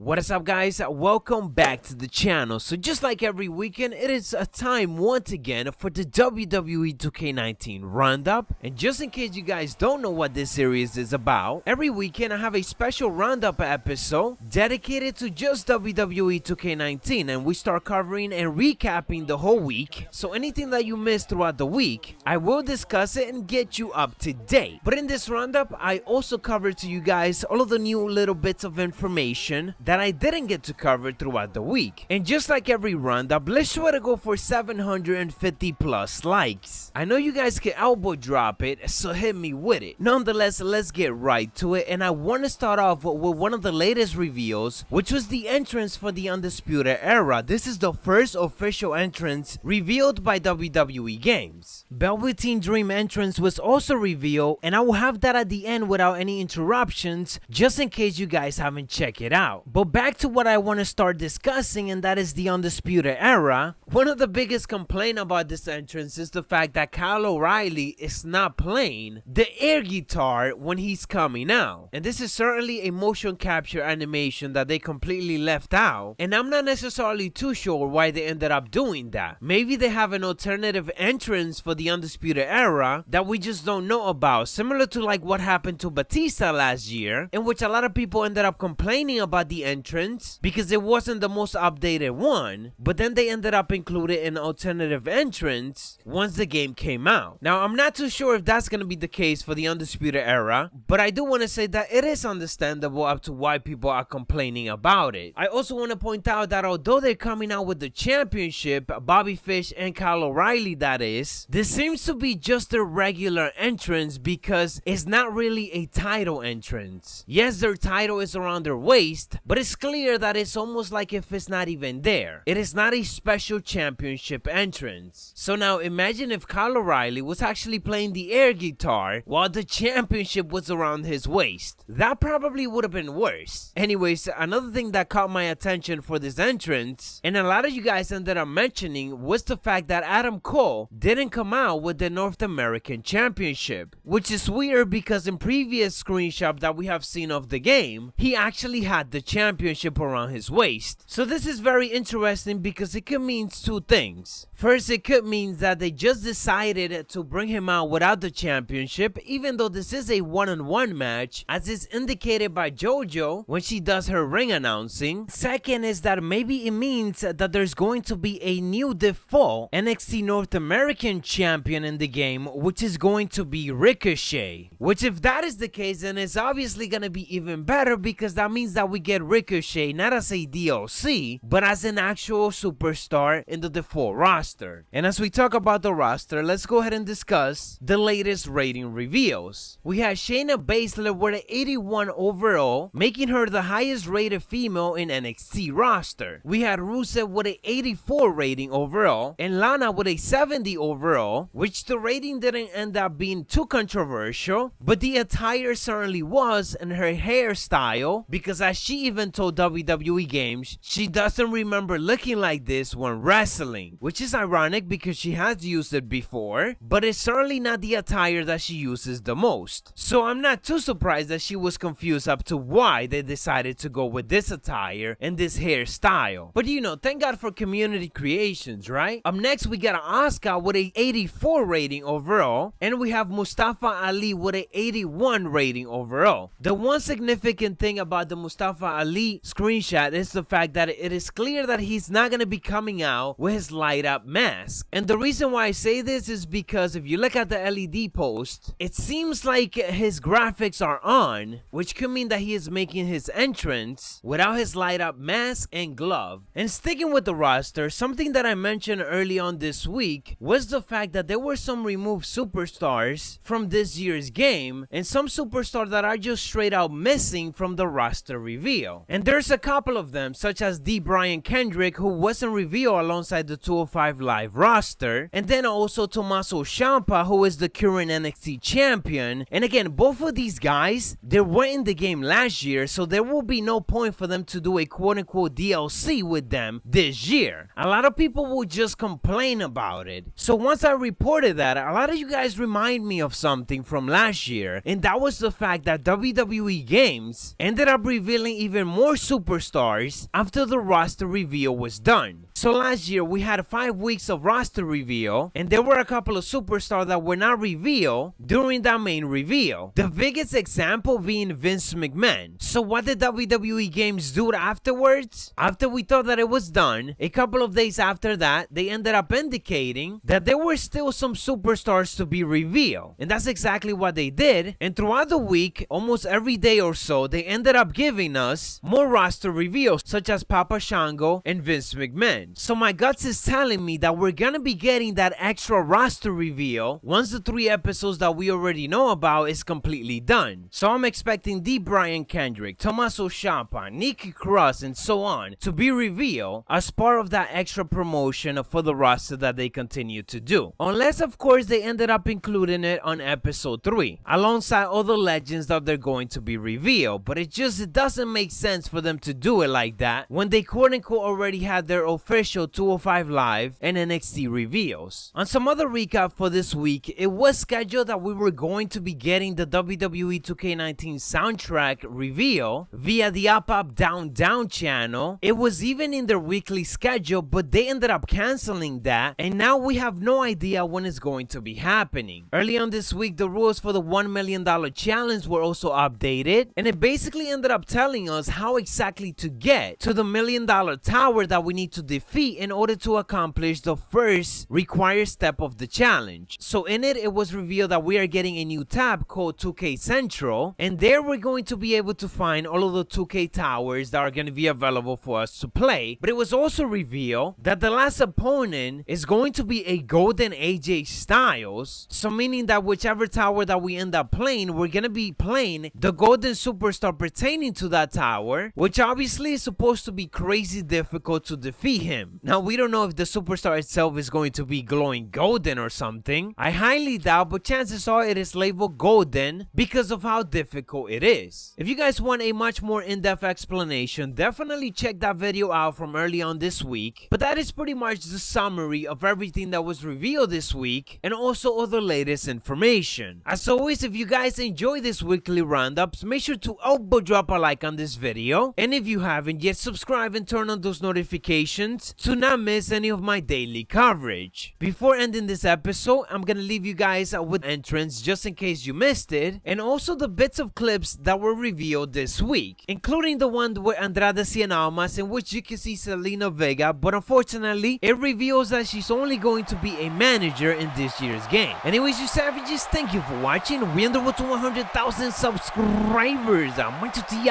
What is up, guys? Welcome back to the channel. So just like every weekend, it is a time once again for the WWE 2K19 roundup. And just in case you guys don't know what this series is about, every weekend I have a special roundup episode dedicated to just WWE 2K19, and we start covering and recapping the whole week. So anything that you missed throughout the week, I will discuss it and get you up to date. But in this roundup, I also cover to you guys all of the new little bits of information that I didn't get to cover throughout the week. And just like every roundup, let's try to go for 750 plus likes. I know you guys can elbow drop it, so hit me with it. Nonetheless, let's get right to it, and I want to start off with one of the latest reveals, which was the entrance for the Undisputed Era. This is the first official entrance revealed by WWE Games. Velveteen Dream entrance was also revealed, and I will have that at the end without any interruptions, just in case you guys haven't checked it out. But back to what I want to start discussing, and that is the Undisputed Era. One of the biggest complaints about this entrance is the fact that Kyle O'Reilly is not playing the air guitar when he's coming out. And this is certainly a motion capture animation that they completely left out, and I'm not necessarily too sure why they ended up doing that. Maybe they have an alternative entrance for the Undisputed Era that we just don't know about, similar to like what happened to Batista last year, in which a lot of people ended up complaining about the entrance because it wasn't the most updated one, but then they ended up including an alternative entrance once the game came out. Now, I'm not too sure if that's going to be the case for the Undisputed Era, but I do want to say that it is understandable up to why people are complaining about it. I also want to point out that although they're coming out with the championship, Bobby Fish and Kyle O'Reilly that is, this seems to be just a regular entrance because it's not really a title entrance. Yes, their title is around their waist, but it's clear that it's almost like if it's not even there. It is not a special championship entrance. So now imagine if Kyle O'Reilly was actually playing the air guitar while the championship was around his waist. That probably would have been worse. Anyways, another thing that caught my attention for this entrance, and a lot of you guys ended up mentioning, was the fact that Adam Cole didn't come out with the North American Championship, which is weird because in previous screenshots that we have seen of the game, he actually had the championship around his waist. So this is very interesting because it could mean two things. First, it could mean that they just decided to bring him out without the championship, even though this is a one-on-one match, as is indicated by JoJo when she does her ring announcing. Second is that maybe it means that there's going to be a new default NXT North American champion in the game, which is going to be Ricochet. Which, if that is the case, then it's obviously going to be even better because that means that we get Ricochet not as a DLC, but as an actual superstar in the default roster. And as we talk about the roster, let's go ahead and discuss the latest rating reveals. We have Shayna Baszler with an 81 overall, making her the highest rated female in NXT roster. We had Rusev with an 84 rating overall, and Lana with a 70 overall, which the rating didn't end up being too controversial, but the attire certainly was, and her hairstyle, because as she even told WWE Games, she doesn't remember looking like this when wrestling, which is ironic because she has used it before, but it's certainly not the attire that she uses the most. So I'm not too surprised that she was confused up to why they decided to go with this attire and this hairstyle. But you know, thank God for community creations, right? Up next, we got Asuka with a 84 rating overall, and we have Mustafa Ali with a 81 rating overall. The one significant thing about the Mustafa Ali screenshot is the fact that it is clear that he's not going to be coming out with his light up mask. And the reason why I say this is because if you look at the LED post, it seems like his graphics are on, which could mean that he is making his entrance without his light up mask and glove. And sticking with the roster, something that I mentioned early on this week was the fact that there were some removed superstars from this year's game, and some superstars that are just straight out missing from the roster reveal. And there's a couple of them, such as D. Brian Kendrick, who wasn't revealed alongside the 205 Live roster, and then also Tommaso Ciampa, who is the current NXT champion. And again, both of these guys, they were in the game last year, so there will be no point for them to do a quote-unquote DLC with them this year. A lot of people will just complain about it. So once I reported that, a lot of you guys remind me of something from last year, and that was the fact that WWE Games ended up revealing even more superstars after the roster reveal was done. So last year we had 5 weeks of roster reveal, and there were a couple of superstars that were not revealed during that main reveal. The biggest example being Vince McMahon. So what did WWE Games do afterwards? After we thought that it was done, a couple of days after that, they ended up indicating that there were still some superstars to be revealed. And that's exactly what they did. And throughout the week, almost every day or so, they ended up giving us more roster reveals, such as Papa Shango and Vince McMahon. So my guts is telling me that we're gonna be getting that extra roster reveal once the 3 episodes that we already know about is completely done. So I'm expecting D. Brian Kendrick, Tommaso Ciampa, Nikki Cross, and so on to be revealed as part of that extra promotion for the roster that they continue to do. Unless of course they ended up including it on episode 3 alongside other legends that they're going to be revealed, but it doesn't make sense for them to do it like that when they quote unquote already had their official 205 Live and NXT reveals. On some other recap for this week, it was scheduled that we were going to be getting the WWE 2K19 soundtrack reveal via the Up Up Down Down channel. It was even in their weekly schedule, but they ended up canceling that, and now we have no idea when it's going to be happening. Early on this week, the rules for the $1 million challenge were also updated, and it basically ended up telling us how exactly to get to the $1 million tower that we need to defeat in order to accomplish the first required step of the challenge. So in it was revealed that we are getting a new tab called 2K Central, and there we're going to be able to find all of the 2K towers that are going to be available for us to play. But it was also revealed that the last opponent is going to be a golden AJ Styles, so meaning that whichever tower that we end up playing, we're going to be playing the golden superstar pertaining to that tower, which obviously is supposed to be crazy difficult to defeat him. Now we don't know if the superstar itself is going to be glowing golden or something. I highly doubt, but chances are it is labeled golden because of how difficult it is. If you guys want a much more in-depth explanation, definitely check that video out from early on this week. But that is pretty much the summary of everything that was revealed this week and also all the latest information. As always, if you guys enjoy this weekly roundups, make sure to drop a like on this video, and if you haven't yet, subscribe and turn on those notifications to not miss any of my daily coverage. Before ending this episode, I'm gonna leave you guys with entrance just in case you missed it, and also the bits of clips that were revealed this week, including the one with Andrade Cien Almas in which you can see Selena Vega, but unfortunately it reveals that she's only going to be a manager in this year's game. Anyways, you savages, thank you for watching. We on the road to 100,000 subscribers. I'm Macho T,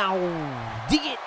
dig it.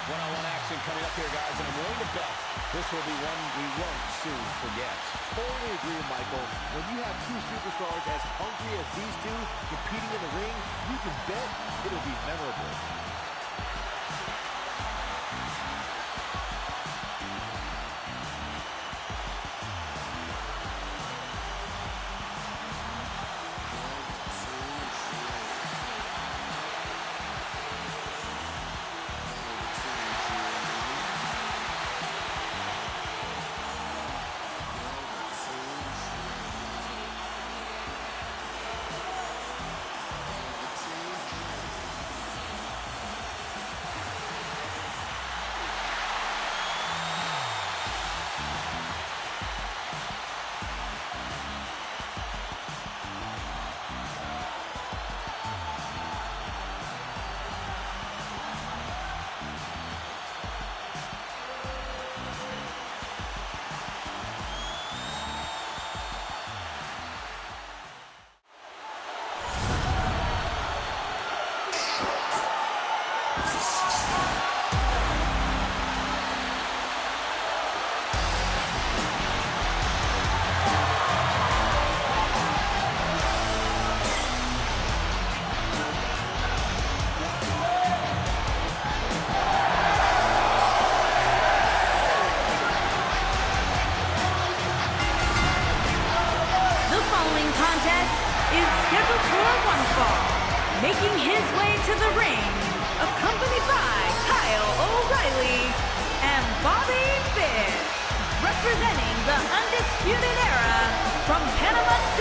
One-on-one action coming up here, guys, and I'm willing to bet this will be one we won't soon forget. Totally agree with Michael. When you have 2 superstars as hungry as these 2 competing in the ring, you can bet it'll be memorable. is scheduled for one fall, making his way to the ring, accompanied by Kyle O'Reilly and Bobby Fish, representing the Undisputed Era from Panama City,